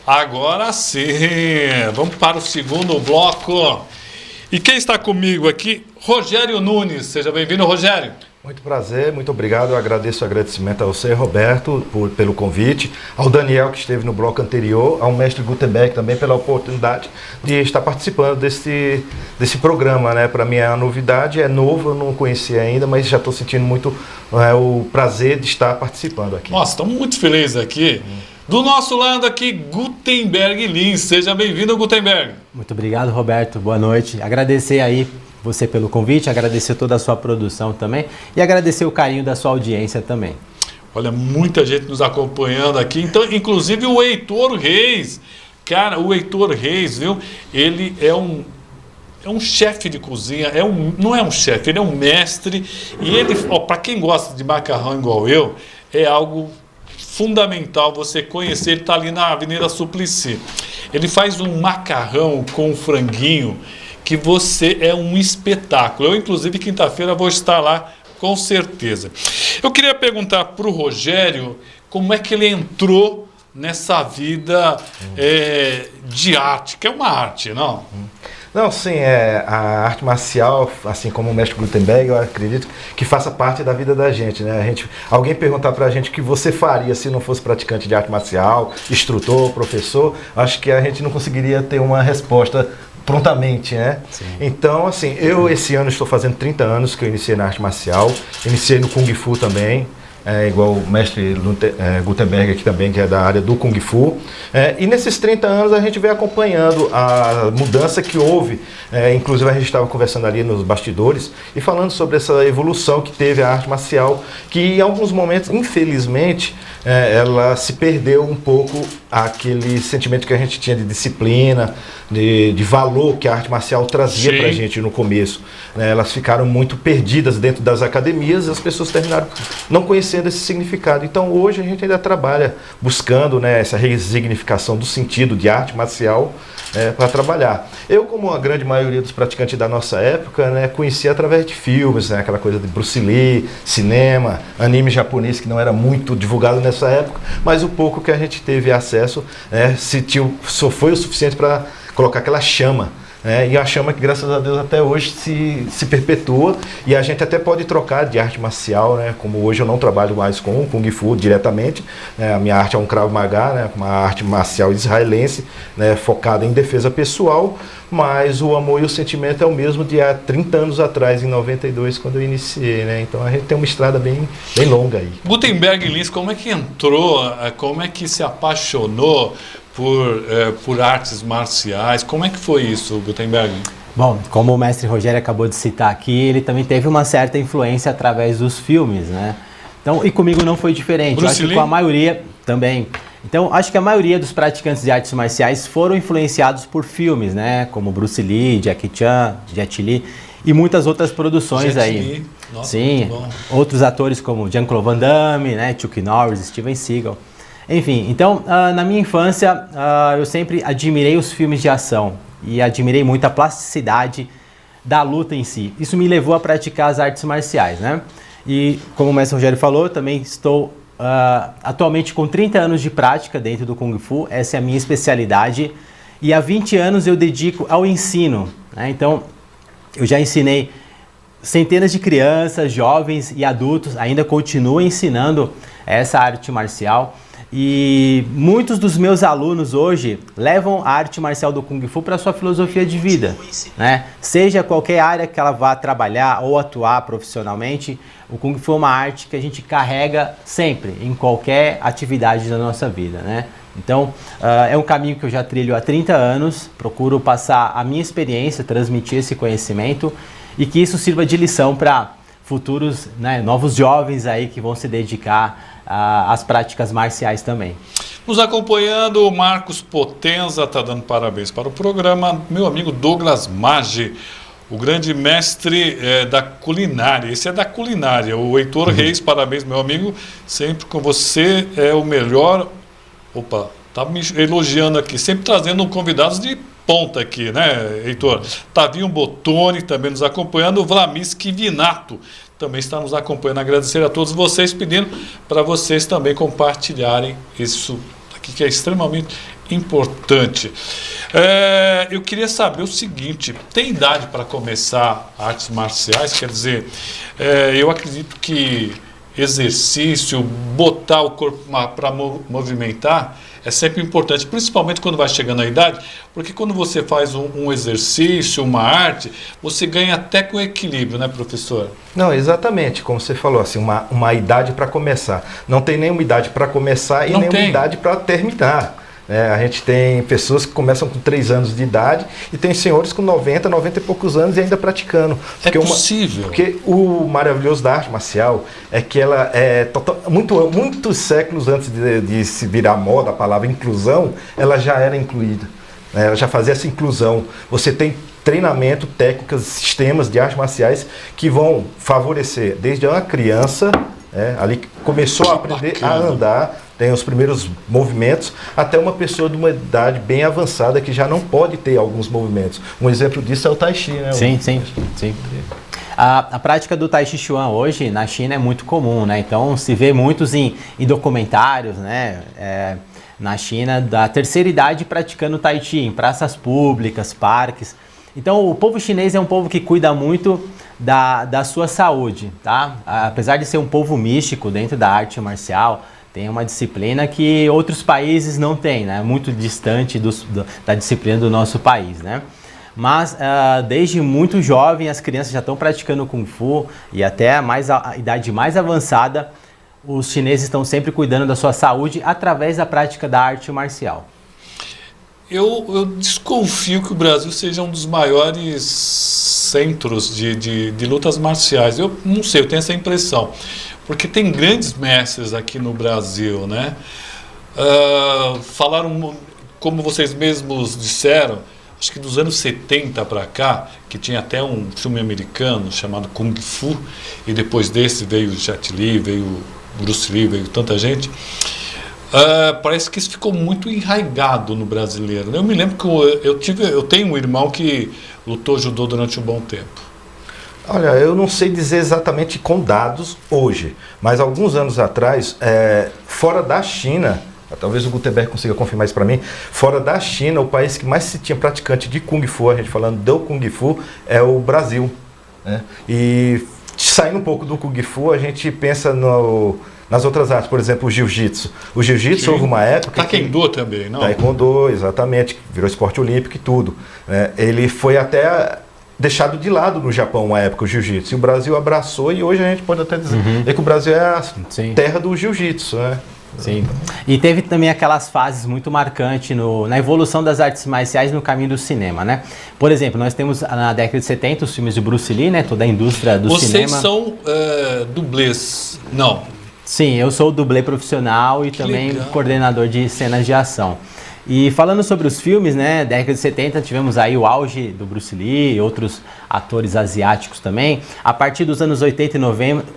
Agora sim, vamos para o segundo bloco. E quem está comigo aqui? Rogério Nunes. Seja bem-vindo, Rogério. Muito prazer, muito obrigado. Eu agradeço o agradecimento ao você, Roberto, pelo convite, ao Daniel, que esteve no bloco anterior, ao mestre Gutenberg também pela oportunidade de estar participando desse programa, né? Para mim é uma novidade, é novo, eu não conhecia ainda, mas já estou sentindo muito o prazer de estar participando aqui. Nossa, estamos muito felizes aqui. Do nosso lado aqui, Gutenberg Lins. Seja bem-vindo, Gutenberg. Muito obrigado, Roberto. Boa noite. Agradecer aí você pelo convite, agradecer toda a sua produção também e agradecer o carinho da sua audiência também. Olha, muita gente nos acompanhando aqui, então, inclusive o Heitor Reis. Cara, o Heitor Reis, viu? Ele é um chefe de cozinha, não é um chefe, ele é um mestre. E ele, para quem gosta de macarrão igual eu, é algo fundamental você conhecer. Ele está ali na Avenida Suplicy. Ele faz um macarrão com franguinho que você é um espetáculo. Eu, inclusive, quinta-feira vou estar lá, com certeza. Eu queria perguntar para o Rogério como é que ele entrou nessa vida de arte, que é uma arte, não? Não, sim, a arte marcial, assim como o mestre Gutenberg, eu acredito que faça parte da vida da gente, né? Alguém perguntar pra gente o que você faria se não fosse praticante de arte marcial, instrutor, professor, acho que a gente não conseguiria ter uma resposta prontamente, né? Sim. Então, assim, eu esse ano estou fazendo 30 anos que eu iniciei na arte marcial, iniciei no Kung Fu também, igual o mestre Gutenberg aqui também, que é da área do Kung Fu. E nesses 30 anos a gente vem acompanhando a mudança que houve, inclusive a gente estava conversando ali nos bastidores e falando sobre essa evolução que teve a arte marcial, que em alguns momentos, infelizmente, ela se perdeu um pouco aquele sentimento que a gente tinha de disciplina, de valor que a arte marcial trazia para a gente no começo. Elas ficaram muito perdidas dentro das academias e as pessoas terminaram não conhecendo esse significado. Então hoje a gente ainda trabalha buscando, né, essa resignificação do sentido de arte marcial para trabalhar. Eu, como a grande maioria dos praticantes da nossa época, né, conheci através de filmes, né, aquela coisa de Bruce Lee, cinema, anime japonês que não era muito divulgado nessa época, mas o pouco que a gente teve acesso só foi o suficiente para colocar aquela chama. E a chama que, graças a Deus, até hoje se perpetua, e a gente até pode trocar de arte marcial, né? Como hoje eu não trabalho mais com o Kung Fu diretamente, a minha arte é um Krav Maga, né? Uma arte marcial israelense, né? Focada em defesa pessoal, mas o amor e o sentimento é o mesmo de há 30 anos atrás, em 92, quando eu iniciei, né? Então a gente tem uma estrada bem longa aí. Gutenberg Lins, como é que entrou, como é que se apaixonou por artes marciais? Como é que foi isso, Gutenberg? Bom, como o mestre Rogério acabou de citar aqui, ele também teve uma certa influência através dos filmes, né? Então, e comigo não foi diferente. Bruce Eu acho Lee? que com a maioria também. Então, acho que a maioria dos praticantes de artes marciais foram influenciados por filmes, né? Como Bruce Lee, Jackie Chan, Jet Li e muitas outras produções Jet aí. Li. Nossa, sim, outros atores como Jean-Claude Van Damme, né? Chuck Norris, Steven Seagal. Enfim, então, na minha infância, eu sempre admirei os filmes de ação e admirei muito a plasticidade da luta em si. Isso me levou a praticar as artes marciais, né? E, como o mestre Rogério falou, também estou atualmente com 30 anos de prática dentro do Kung Fu, essa é a minha especialidade, e há 20 anos eu dedico ao ensino, né? Então, eu já ensinei centenas de crianças, jovens e adultos, ainda continuo ensinando essa arte marcial. E muitos dos meus alunos hoje levam a arte marcial do Kung Fu para a sua filosofia de vida, né? Seja qualquer área que ela vá trabalhar ou atuar profissionalmente, o Kung Fu é uma arte que a gente carrega sempre, em qualquer atividade da nossa vida, né? Então, é um caminho que eu já trilho há 30 anos, procuro passar a minha experiência, transmitir esse conhecimento e que isso sirva de lição para futuros, né, novos jovens aí que vão se dedicar às práticas marciais também. Nos acompanhando, o Marcos Potenza está dando parabéns para o programa. Meu amigo Douglas Maggi, o grande mestre da culinária. Esse é da culinária. O Heitor Reis, parabéns, meu amigo. Sempre com você é o melhor. Opa, tá me elogiando aqui. Sempre trazendo convidados de ponta aqui, né, Heitor? Tavinho Botoni também nos acompanhando. O Vlamiski Vinato também está nos acompanhando. Agradecer a todos vocês, pedindo para vocês também compartilharem isso que é extremamente importante. Eu queria saber o seguinte, tem idade para começar artes marciais? Quer dizer, eu acredito que exercício, botar o corpo para movimentar é sempre importante, principalmente quando vai chegando a idade, porque quando você faz um exercício, uma arte, você ganha até com equilíbrio, né, professor? Não, exatamente, como você falou, assim, uma idade para começar. Não tem nenhuma idade para começar e Não nenhuma tem. idade para terminar. A gente tem pessoas que começam com 3 anos de idade e tem senhores com 90 e poucos anos e ainda praticando. É possível. Porque o maravilhoso da arte marcial é que ela é muitos séculos antes de se virar moda a palavra inclusão, ela já era incluída. Ela já fazia essa inclusão. Você tem treinamento, técnicas, sistemas de artes marciais que vão favorecer desde uma criança, ali que começou a aprender a andar, tem os primeiros movimentos, até uma pessoa de uma idade bem avançada que já não pode ter alguns movimentos. Um exemplo disso é o Tai Chi, né? Sim. A prática do Tai Chi Chuan hoje na China é muito comum, né? Então se vê muitos em documentários, né? Na China, da terceira idade praticando Tai Chi em praças públicas, parques. Então o povo chinês é um povo que cuida muito da sua saúde, tá? Apesar de ser um povo místico dentro da arte marcial, tem uma disciplina que outros países não têm, né? Muito distante da disciplina do nosso país, né? Mas desde muito jovem as crianças já estão praticando Kung Fu e até a idade mais avançada, os chineses estão sempre cuidando da sua saúde através da prática da arte marcial. Eu desconfio que o Brasil seja um dos maiores centros de lutas marciais. Eu não sei, eu tenho essa impressão. Porque tem grandes mestres aqui no Brasil, né? Falaram, como vocês mesmos disseram, acho que dos anos 70 para cá, que tinha até um filme americano chamado Kung Fu, e depois desse veio Jet Li, veio Bruce Lee, veio tanta gente. Parece que isso ficou muito enraizado no brasileiro. Eu me lembro que eu tenho um irmão que lutou judô durante um bom tempo. Olha, eu não sei dizer exatamente com dados hoje, mas alguns anos atrás, fora da China, talvez o Gutenberg consiga confirmar isso para mim, fora da China, o país que mais se tinha praticante de Kung Fu, a gente falando do Kung Fu, é o Brasil. Né? E saindo um pouco do Kung Fu, a gente pensa nas outras artes, por exemplo, o Jiu-Jitsu. O Jiu-Jitsu houve uma época... Taekwondo também, não? Taekwondo, exatamente, virou esporte olímpico e tudo. Ele foi até deixado de lado no Japão uma época o jiu-jitsu, e o Brasil abraçou, e hoje a gente pode até dizer que o Brasil é a terra do jiu-jitsu, né? Sim. E teve também aquelas fases muito marcantes na evolução das artes marciais no caminho do cinema, né? Por exemplo, nós temos na década de 70 os filmes de Bruce Lee, né? Toda a indústria do cinema. Vocês são dublês? Não. Sim, eu sou dublê profissional e também legal. Coordenador de cenas de ação. E falando sobre os filmes, né, década de 70 tivemos aí o auge do Bruce Lee e outros atores asiáticos também. A partir dos anos 80 e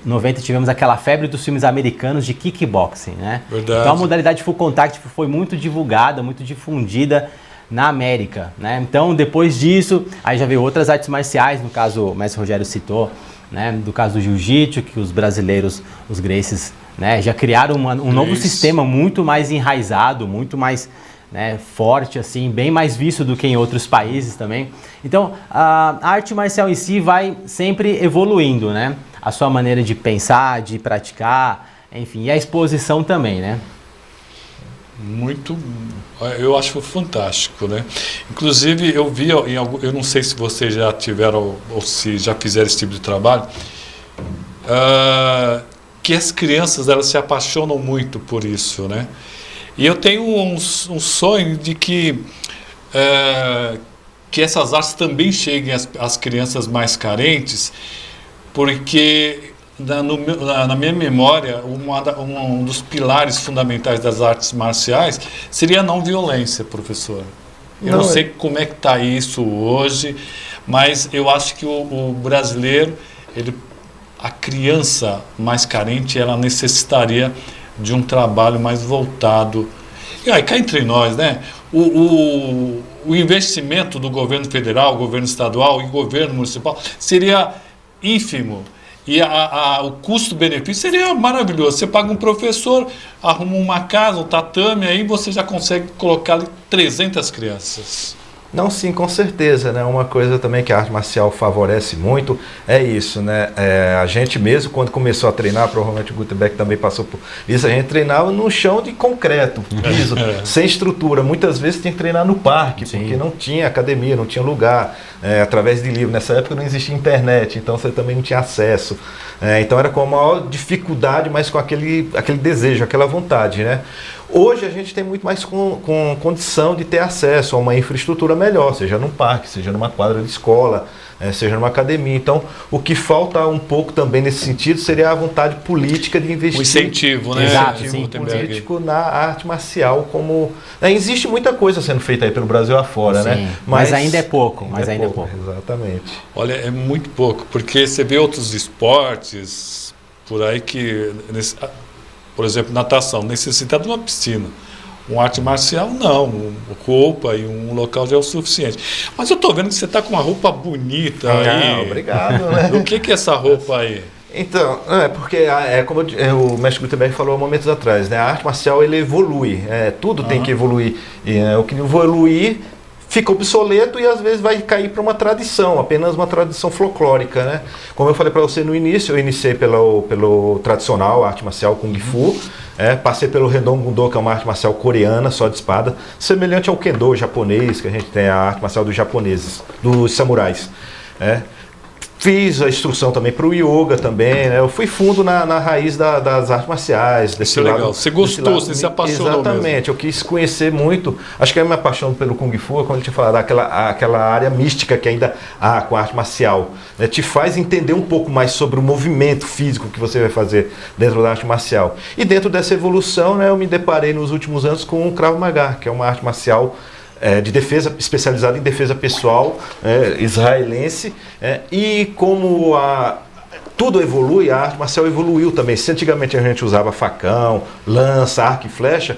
90 tivemos aquela febre dos filmes americanos de kickboxing, né? Verdade. Então a modalidade Full Contact foi muito divulgada, muito difundida na América, né? Então depois disso, aí já veio outras artes marciais, no caso o mestre Rogério citou, né, do caso do Jiu-Jitsu, que os brasileiros, os Gracies, né, já criaram um novo sistema muito mais enraizado, muito mais, né, forte, assim, bem mais visto do que em outros países também. Então, a arte marcial em si vai sempre evoluindo, né? A sua maneira de pensar, de praticar, enfim, e a exposição também, né? Muito, eu acho fantástico, né? Inclusive, eu vi, eu não sei se vocês já tiveram ou se já fizeram esse tipo de trabalho, que as crianças, elas se apaixonam muito por isso, né? E eu tenho um sonho de que essas artes também cheguem às crianças mais carentes, porque na minha memória, um dos pilares fundamentais das artes marciais seria a não violência, professor. Eu não sei como é que está isso hoje, mas eu acho que o brasileiro, a criança mais carente, ela necessitaria de um trabalho mais voltado. E aí, cá entre nós, né? O investimento do governo federal, governo estadual e governo municipal seria ínfimo. E o custo-benefício seria maravilhoso. Você paga um professor, arruma uma casa, um tatame, aí você já consegue colocar ali 300 crianças. Não, sim, com certeza, né? Uma coisa também que a arte marcial favorece muito é isso, né? A gente mesmo, quando começou a treinar, provavelmente o Gutenberg também passou por isso, a gente treinava no chão de concreto, piso, sem estrutura. Muitas vezes tinha que treinar no parque, porque não tinha academia, não tinha lugar, através de livro. Nessa época não existia internet, então você também não tinha acesso. Então era com a maior dificuldade, mas com aquele desejo, aquela vontade, né? Hoje a gente tem muito mais com condição de ter acesso a uma infraestrutura melhor, seja num parque, seja numa quadra de escola, seja numa academia. Então, o que falta um pouco também nesse sentido seria a vontade política de investir. O incentivo, né? Exato, Incentivo político na arte marcial, como... existe muita coisa sendo feita aí pelo Brasil afora, sim, né? mas ainda é pouco, ainda é pouco. Exatamente. Olha, é muito pouco, porque você vê outros esportes por aí que... Por exemplo, natação, necessita de uma piscina. Um arte marcial, não. Roupa e um local já é o suficiente. Mas eu estou vendo que você está com uma roupa bonita aí. Obrigado, né? O que é essa roupa aí? Então, porque como o mestre Gutenberg falou há momentos atrás, né? A arte marcial ele evolui, tudo tem que evoluir. E, o que evoluir fica obsoleto e às vezes vai cair para uma tradição, apenas uma tradição folclórica, né? Como eu falei para você no início, eu iniciei pelo tradicional arte marcial Kung Fu, passei pelo Rendong Gundo, que é uma arte marcial coreana, só de espada, semelhante ao Kendo japonês, que a gente tem a arte marcial dos japoneses, dos samurais. Fiz a instrução também para o yoga também, né? Eu fui fundo na raiz das artes marciais. Isso é legal. Você gostou, você se apaixonou. Exatamente, mesmo. Eu quis conhecer muito. Acho que a minha paixão pelo Kung Fu é quando eu tinha falado aquela área mística que ainda há com a arte marcial. Né? Te faz entender um pouco mais sobre o movimento físico que você vai fazer dentro da arte marcial. E dentro dessa evolução, né, eu me deparei nos últimos anos com o Krav Maga, que é uma arte marcial de defesa, especializada em defesa pessoal, israelense, e como tudo evolui, a arte marcial evoluiu também. Se antigamente a gente usava facão, lança, arco e flecha,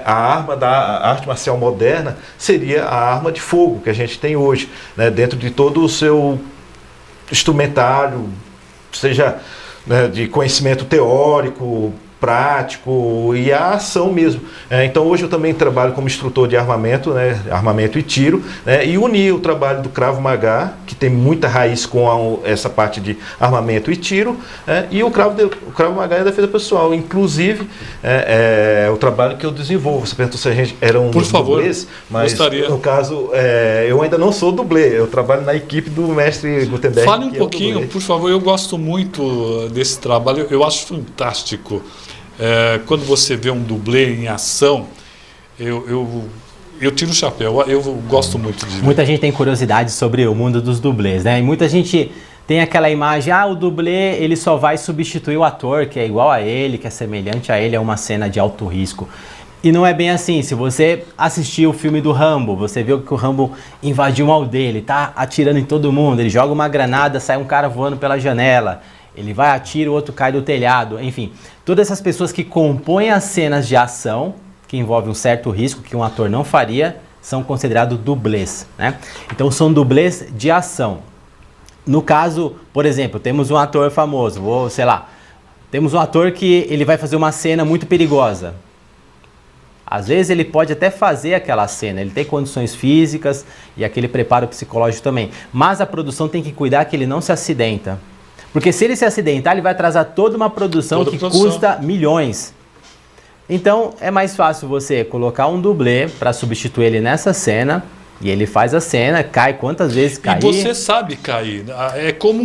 a arma da arte marcial moderna seria a arma de fogo que a gente tem hoje, né, dentro de todo o seu instrumentário, seja, né, de conhecimento teórico, prático e a ação mesmo. Então hoje eu também trabalho como instrutor de armamento, né, armamento e tiro, né, e uni o trabalho do Krav Maga, que tem muita raiz com essa parte de armamento e tiro, e o Krav Maga é a defesa pessoal. Inclusive, o trabalho que eu desenvolvo. Você perguntou se a gente era um dublês, mas gostaria. No caso, eu ainda não sou dublê, eu trabalho na equipe do mestre Gutenberg. Fale um pouquinho, por favor, eu gosto muito desse trabalho, eu acho fantástico. Quando você vê um dublê em ação, eu tiro o chapéu, eu gosto muito de ver. Muita gente tem curiosidade sobre o mundo dos dublês, né? E muita gente tem aquela imagem, o dublê ele só vai substituir o ator, que é igual a ele, que é semelhante a ele, é uma cena de alto risco. E não é bem assim. Se você assistir o filme do Rambo, você viu que o Rambo invadiu uma aldeia, ele tá atirando em todo mundo, ele joga uma granada, sai um cara voando pela janela, ele vai, atira, o outro cai do telhado, enfim. Todas essas pessoas que compõem as cenas de ação, que envolvem um certo risco que um ator não faria, são considerados dublês, né? Então são dublês de ação. No caso, por exemplo, temos um ator famoso, temos um ator que ele vai fazer uma cena muito perigosa. Às vezes ele pode até fazer aquela cena, ele tem condições físicas e aquele preparo psicológico também. Mas a produção tem que cuidar que ele não se acidenta. Porque se ele se acidentar, ele vai atrasar toda uma produção custa milhões. Então, é mais fácil você colocar um dublê para substituir ele nessa cena, e ele faz a cena, cai quantas vezes cair. E você sabe cair. É como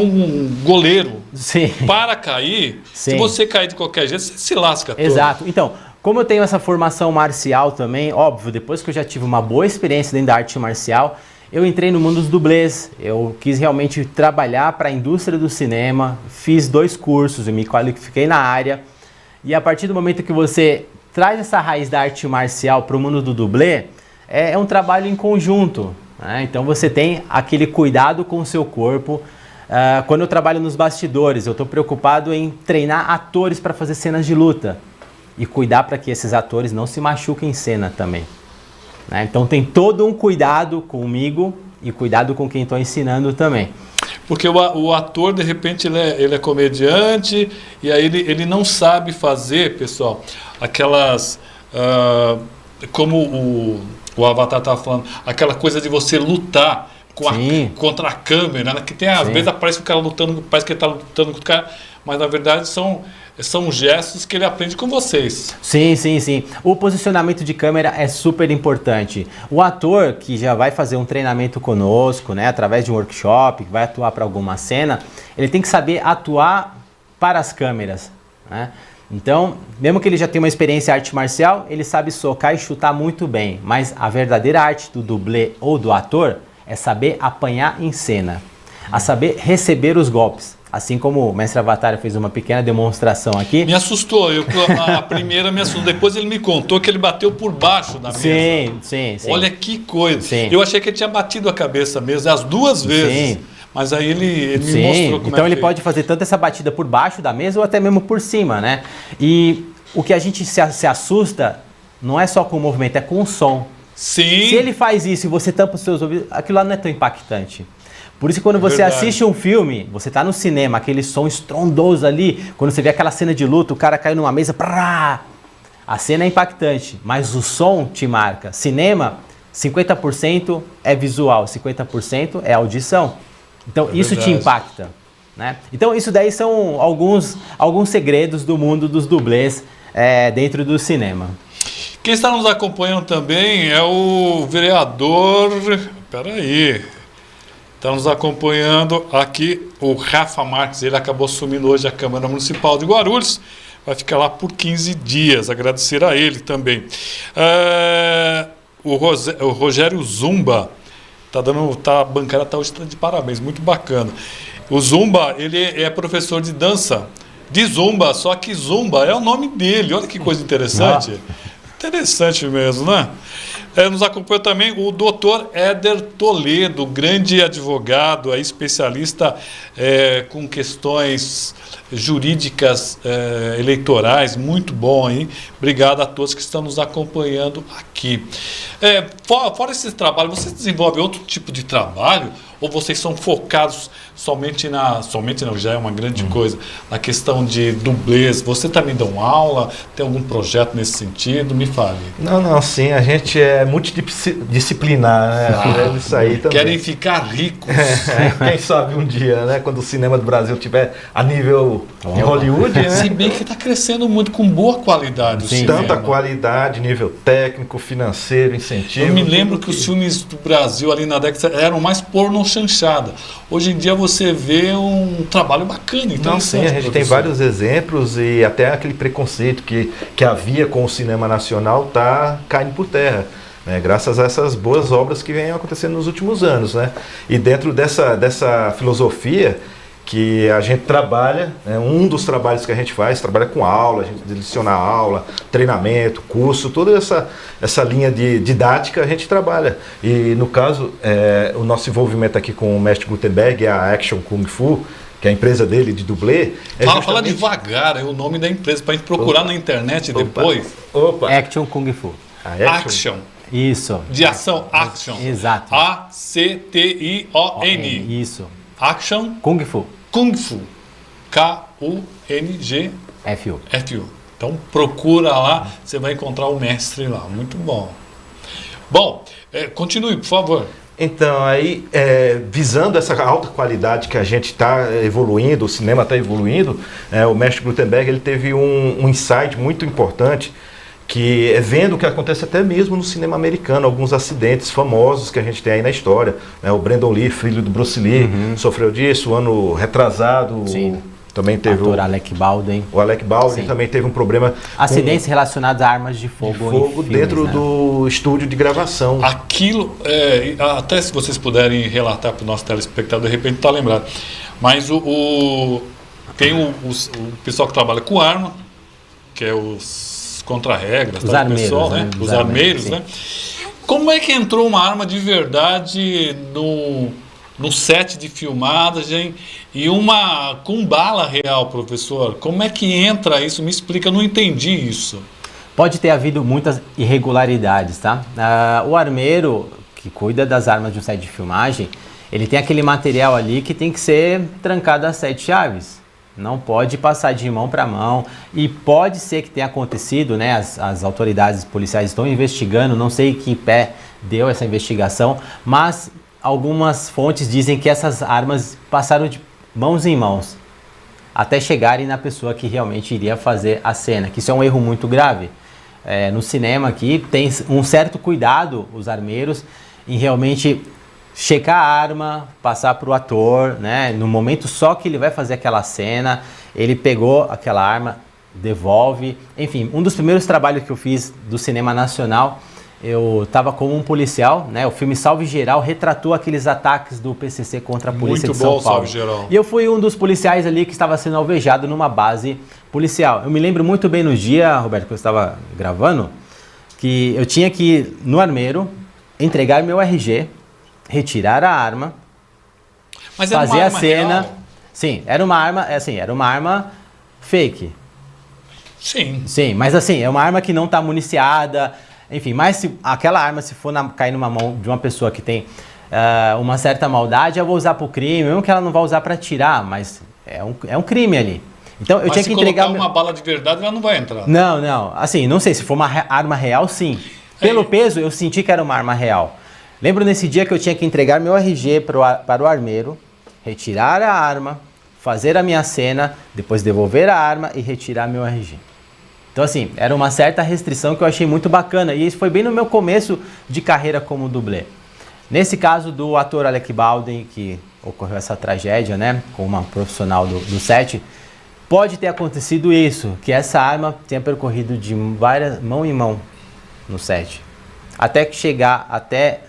um goleiro. Sim. Para cair, sim. Se você cair de qualquer jeito, você se lasca todo. Exato. Então, como eu tenho essa formação marcial também, óbvio, depois que eu já tive uma boa experiência dentro da arte marcial, eu entrei no mundo dos dublês. Eu quis realmente trabalhar para a indústria do cinema, fiz 2 cursos e me qualifiquei na área. E a partir do momento que você traz essa raiz da arte marcial para o mundo do dublê, é um trabalho em conjunto, né? Então você tem aquele cuidado com o seu corpo. Quando eu trabalho nos bastidores, eu estou preocupado em treinar atores para fazer cenas de luta e cuidar para que esses atores não se machuquem em cena também. Então tem todo um cuidado comigo e cuidado com quem estou ensinando também. Porque o ator, de repente, ele é comediante e aí ele não sabe fazer, pessoal, aquelas... como o Avatar estava falando, aquela coisa de você lutar contra a câmera, né? Que tem, às vezes parece que o cara lutando, parece que ele está lutando com o cara, mas na verdade são gestos que ele aprende com vocês. Sim, sim, sim. O posicionamento de câmera é super importante. O ator que já vai fazer um treinamento conosco, né, através de um workshop, que vai atuar para alguma cena, ele tem que saber atuar para as câmeras, né? Então, mesmo que ele já tenha uma experiência em arte marcial, ele sabe socar e chutar muito bem. Mas a verdadeira arte do dublê ou do ator é saber apanhar em cena, a saber receber os golpes. Assim como o mestre Avatar fez uma pequena demonstração aqui. Me assustou, a primeira me assustou. Depois ele me contou que ele bateu por baixo da mesa. Sim. Olha que coisa. Sim. Eu achei que ele tinha batido a cabeça mesmo, as duas vezes. Sim. Mas aí ele me mostrou como então ele pode fazer tanto essa batida por baixo da mesa ou até mesmo por cima, né? E o que a gente se assusta não é só com o movimento, é com o som. Sim. Se ele faz isso e você tampa os seus ouvidos, aquilo lá não é tão impactante. Por isso que quando você assiste um filme, você tá no cinema, aquele som estrondoso ali, quando você vê aquela cena de luta, o cara caiu numa mesa, a cena é impactante, mas o som te marca. Cinema, 50% é visual, 50% é audição. Então isso te impacta, né? Então isso daí são alguns segredos do mundo dos dublês dentro do cinema. Quem está nos acompanhando também é o vereador... Peraí... Está nos acompanhando aqui o Rafa Marques, ele acabou assumindo hoje a Câmara Municipal de Guarulhos, vai ficar lá por 15 dias, agradecer a ele também. O Rogério Zumba, a bancada está hoje de parabéns, muito bacana. O Zumba, ele é professor de dança, de Zumba, só que Zumba é o nome dele, olha que coisa interessante. Interessante mesmo, né? Nos acompanha também o doutor Éder Toledo, grande advogado, especialista com questões jurídicas eleitorais, muito bom, hein? Obrigado a todos que estão nos acompanhando aqui. Fora esse trabalho, vocês desenvolvem outro tipo de trabalho? Ou vocês são focados somente não, já é uma grande coisa, na questão de dublês? Você também dá uma aula? Tem algum projeto nesse sentido? Me fale. Não, sim, a gente é multidisciplinar, né? Isso aí também. Querem ficar ricos. Quem sabe um dia, né? Quando o cinema do Brasil estiver a nível de Hollywood, né? Se bem que está crescendo muito, com boa qualidade o cinema. Tanta qualidade, nível técnico, financeiro, incentivo. Eu me lembro que os filmes do Brasil ali na década eram mais porno chanchada. Hoje em dia você vê um trabalho bacana. Então, sim, a gente tem vários exemplos e até aquele preconceito que havia com o cinema nacional está caindo por terra, né? Graças a essas boas obras que vêm acontecendo nos últimos anos, né? E dentro dessa filosofia que a gente trabalha, né, um dos trabalhos que a gente faz, trabalha com aula, a gente direciona aula, treinamento, curso, toda essa linha de didática a gente trabalha. E no caso, o nosso envolvimento aqui com o mestre Gutenberg, a Action Kung Fu, que é a empresa dele de dublê. Fala devagar, é o nome da empresa, para a gente procurar na internet depois. Action Kung Fu. Action. Isso. De ação, Action. Exato. A-C-T-I-O-N. Isso. Action Kung Fu. Kung Fu. K-U-N-G F-U. F-U. Então procura lá, você vai encontrar o mestre lá. Muito bom. Bom, continue, por favor. Então, aí, visando essa alta qualidade que a gente está evoluindo, o cinema está evoluindo, o mestre Gutenberg ele teve um insight muito importante, que é vendo o que acontece até mesmo no cinema americano, alguns acidentes famosos que a gente tem aí na história, né? O Brandon Lee, filho do Bruce Lee, sofreu disso, ano retrasado. Sim. Também teve o Alec Baldwin. O Alec Baldwin também teve um problema. Acidentes relacionados a armas de fogo. Filmes, dentro do estúdio de gravação. Aquilo, até se vocês puderem relatar para o nosso telespectador, de repente está lembrado. Mas tem o pessoal que trabalha com arma, que é os contra-regras, os armeiros, pessoal, né? Os armeiros, né? Como é que entrou uma arma de verdade no set de filmagem e com bala real, professor? Como é que entra isso? Me explica, eu não entendi isso. Pode ter havido muitas irregularidades, tá? O armeiro que cuida das armas de um set de filmagem, ele tem aquele material ali que tem que ser trancado às 7 chaves. Não pode passar de mão para mão. E pode ser que tenha acontecido, né? As autoridades policiais estão investigando, não sei que pé deu essa investigação, mas algumas fontes dizem que essas armas passaram de mãos em mãos até chegarem na pessoa que realmente iria fazer a cena, que isso é um erro muito grave. No cinema aqui tem um certo cuidado os armeiros em realmente checar a arma, passar para o ator, né? No momento só que ele vai fazer aquela cena, ele pegou aquela arma, devolve. Enfim, um dos primeiros trabalhos que eu fiz do cinema nacional, eu estava como um policial, né? O filme Salve Geral retratou aqueles ataques do PCC contra a polícia de São Paulo. Salve Geral. E eu fui um dos policiais ali que estava sendo alvejado numa base policial. Eu me lembro muito bem no dia, Roberto, que eu estava gravando, que eu tinha que ir no armeiro, entregar meu RG, retirar a arma, mas era fazer uma a arma cena. real? Sim, era uma arma fake. Sim. Sim, mas assim, é uma arma que não está municiada. Enfim, mas se aquela arma, se for cair numa mão de uma pessoa que tem uma certa maldade, eu vou usar para o crime, mesmo que ela não vá usar para atirar, mas é um crime ali. Então eu mas tinha que entregar. Se colocar uma bala de verdade, ela não vai entrar. Não. Assim, não sei, se for uma arma real, sim. Pelo peso, eu senti que era uma arma real. Lembro nesse dia que eu tinha que entregar meu RG para o armeiro, retirar a arma, fazer a minha cena, depois devolver a arma e retirar meu RG. Então, assim, era uma certa restrição que eu achei muito bacana. E isso foi bem no meu começo de carreira como dublê. Nesse caso do ator Alec Baldwin, que ocorreu essa tragédia, né, com uma profissional do set, pode ter acontecido isso, que essa arma tenha percorrido de mão em mão no set. Até que chegar até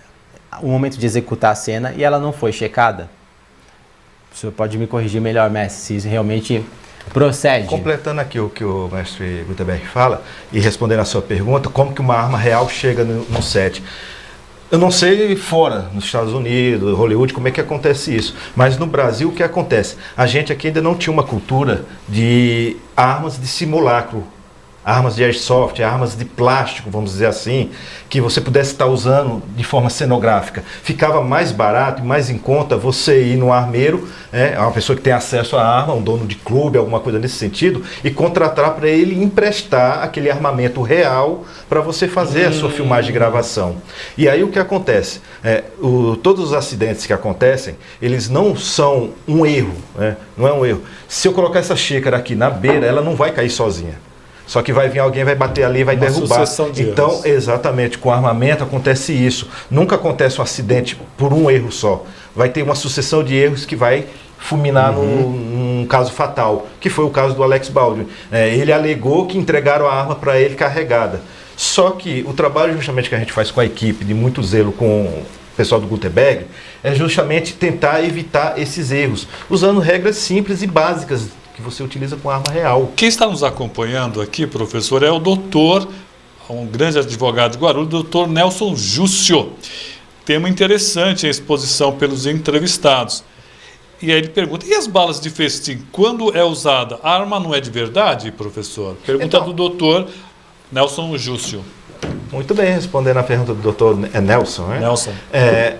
o momento de executar a cena e ela não foi checada. O senhor pode me corrigir melhor, mestre, se isso realmente procede. Completando aqui o que o mestre Gutenberg fala e respondendo a sua pergunta, como que uma arma real chega no set? Eu não sei fora, nos Estados Unidos, Hollywood, como é que acontece isso. Mas no Brasil, o que acontece? A gente aqui ainda não tinha uma cultura de armas de simulacro, armas de airsoft, armas de plástico, vamos dizer assim, que você pudesse estar usando de forma cenográfica. Ficava mais barato e mais em conta você ir no armeiro, uma pessoa que tem acesso à arma, um dono de clube, alguma coisa nesse sentido, e contratar para ele emprestar aquele armamento real para você fazer a sua filmagem de gravação. E aí o que acontece? Todos os acidentes que acontecem, eles não são um erro, não é um erro. Se eu colocar essa xícara aqui na beira, ela não vai cair sozinha. Só que vai vir alguém, vai bater ali, vai derrubar. Então, exatamente, com armamento acontece isso. Nunca acontece um acidente por um erro só. Vai ter uma sucessão de erros que vai fulminar num caso fatal, que foi o caso do Alec Baldwin. Ele alegou que entregaram a arma para ele carregada. Só que o trabalho justamente que a gente faz com a equipe, de muito zelo com o pessoal do Gutenberg, é justamente tentar evitar esses erros, usando regras simples e básicas que você utiliza com arma real. Quem está nos acompanhando aqui, professor, é o doutor, um grande advogado de Guarulhos, doutor Nelson Júcio. Tema interessante a exposição pelos entrevistados. E aí ele pergunta, e as balas de festim, quando é usada, a arma não é de verdade, professor? Pergunta do doutor Nelson Júcio. Muito bem, respondendo a pergunta do doutor Nelson. Nelson.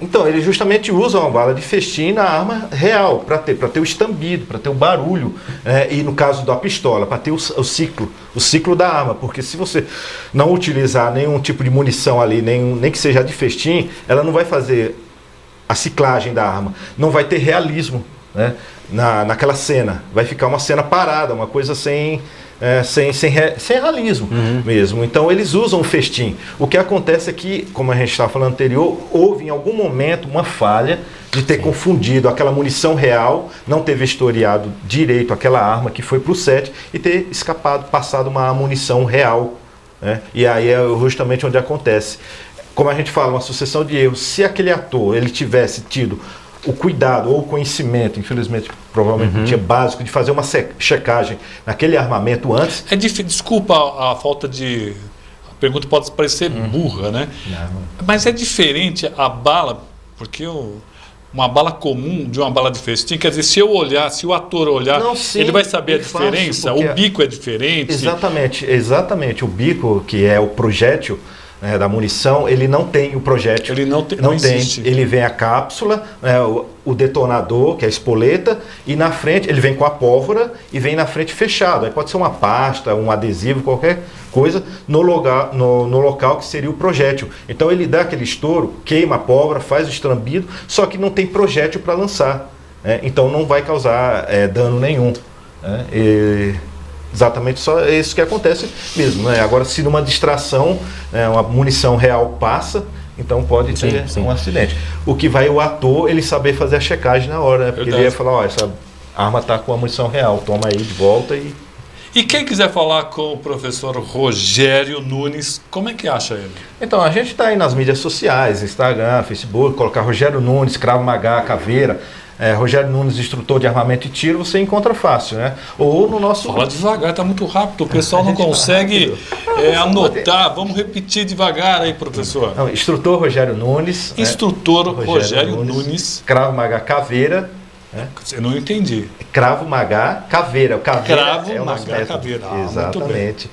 Então, ele justamente usa uma bala de festim na arma real, para ter o estambido, para ter o barulho, e no caso da pistola, para ter o ciclo da arma, porque se você não utilizar nenhum tipo de munição ali, nem que seja de festim, ela não vai fazer a ciclagem da arma, não vai ter realismo, naquela cena, vai ficar uma cena parada, uma coisa sem realismo mesmo. Então eles usam o festim. O que acontece é que, como a gente estava falando anterior, houve em algum momento uma falha de ter confundido aquela munição real, não ter vistoriado direito aquela arma que foi para o set e ter passado uma munição real. E aí é justamente onde acontece. Como a gente fala, uma sucessão de erros. Se aquele ator ele tivesse tido o cuidado ou o conhecimento, infelizmente, provavelmente não tinha básico, de fazer uma checagem naquele armamento antes. Desculpa a falta de... A pergunta pode parecer burra, né? Não. Mas é diferente a bala, porque uma bala comum de uma bala de festim, quer dizer, se o ator olhar, não, sim, ele vai saber a diferença, o bico é diferente. Exatamente. O bico, que é o projétil, né, da munição, ele não tem o projétil. Ele não existe. Ele vem a cápsula, né, o detonador, que é a espoleta, e na frente ele vem com a pólvora e vem na frente fechado. Aí pode ser uma pasta, um adesivo, qualquer coisa no local que seria o projétil. Então ele dá aquele estouro, queima a pólvora, faz o estrambido, só que não tem projétil para lançar. Né? Então não vai causar dano nenhum. Né? Exatamente só é isso que acontece mesmo. Né? Agora, se numa distração, uma munição real passa, então pode ter um acidente. O que vai o ator ele saber fazer a checagem na hora, né? Porque ele ia falar, ó, essa arma está com a munição real, toma aí de volta E quem quiser falar com o professor Rogério Nunes, como é que acha ele? Então, a gente está aí nas mídias sociais, Instagram, Facebook, colocar Rogério Nunes, Krav Maga, Caveira, Rogério Nunes, instrutor de armamento e tiro, você encontra fácil, né? Ou no nosso... Fala devagar, tá muito rápido, o pessoal não consegue anotar. Vamos repetir devagar aí, professor. Não, instrutor Rogério Nunes. Instrutor Rogério Nunes. Krav Maga Caveira. Eu não entendi. Krav Maga Caveira. Cravo é o nosso Maga método. Caveira. Exatamente.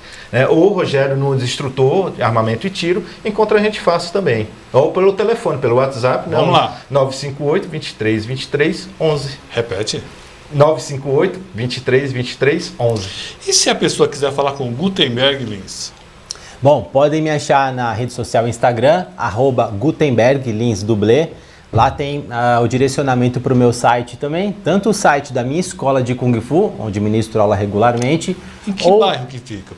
Ou Rogério Nunes, instrutor de armamento e tiro, encontra a gente fácil também. Ou pelo telefone, pelo WhatsApp. Vamos lá. 958 23 23 11. Repete. 958 23 23 11. E se a pessoa quiser falar com o Gutenberg Lins? Bom, podem me achar na rede social Instagram, @GutenbergLinsDublê. Lá tem o direcionamento para o meu site também, tanto o site da minha escola de Kung Fu, onde ministro aula regularmente. Em que bairro que fica?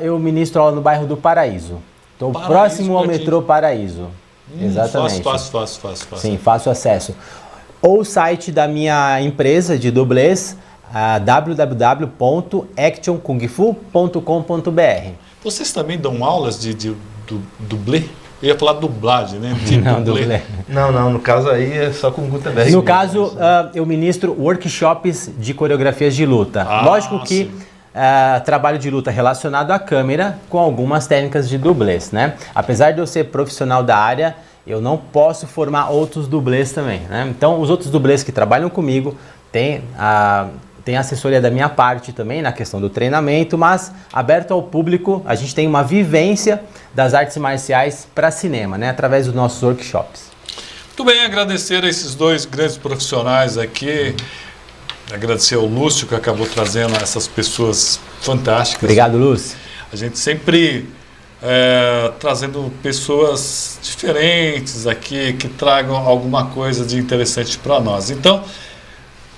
Eu ministro aula no bairro do Paraíso. Estou próximo ao metrô Paraíso. Exatamente. Fácil. Sim, fácil acesso. Ou o site da minha empresa de dublês, www.actionkungfu.com.br. Vocês também dão aulas de dublê? Eu ia falar dublagem, né? Não, dublê. Não, no caso aí é só com o Gutenberg. No caso, eu ministro workshops de coreografias de luta. Lógico que trabalho de luta relacionado à câmera com algumas técnicas de dublês, né? Apesar de eu ser profissional da área, eu não posso formar outros dublês também, né? Então, os outros dublês que trabalham comigo têm assessoria da minha parte também na questão do treinamento, mas aberto ao público, a gente tem uma vivência das artes marciais para cinema, né? Através dos nossos workshops. Muito bem, agradecer a esses dois grandes profissionais aqui. Agradecer ao Lúcio, que acabou trazendo essas pessoas fantásticas. Obrigado, Lúcio. A gente sempre trazendo pessoas diferentes aqui, que tragam alguma coisa de interessante para nós. Então,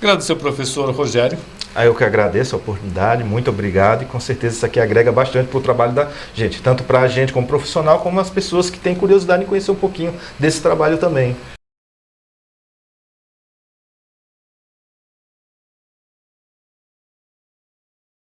agradecer ao professor Rogério. Eu que agradeço a oportunidade, muito obrigado, e com certeza isso aqui agrega bastante para o trabalho da gente, tanto para a gente como profissional, como as pessoas que têm curiosidade em conhecer um pouquinho desse trabalho também.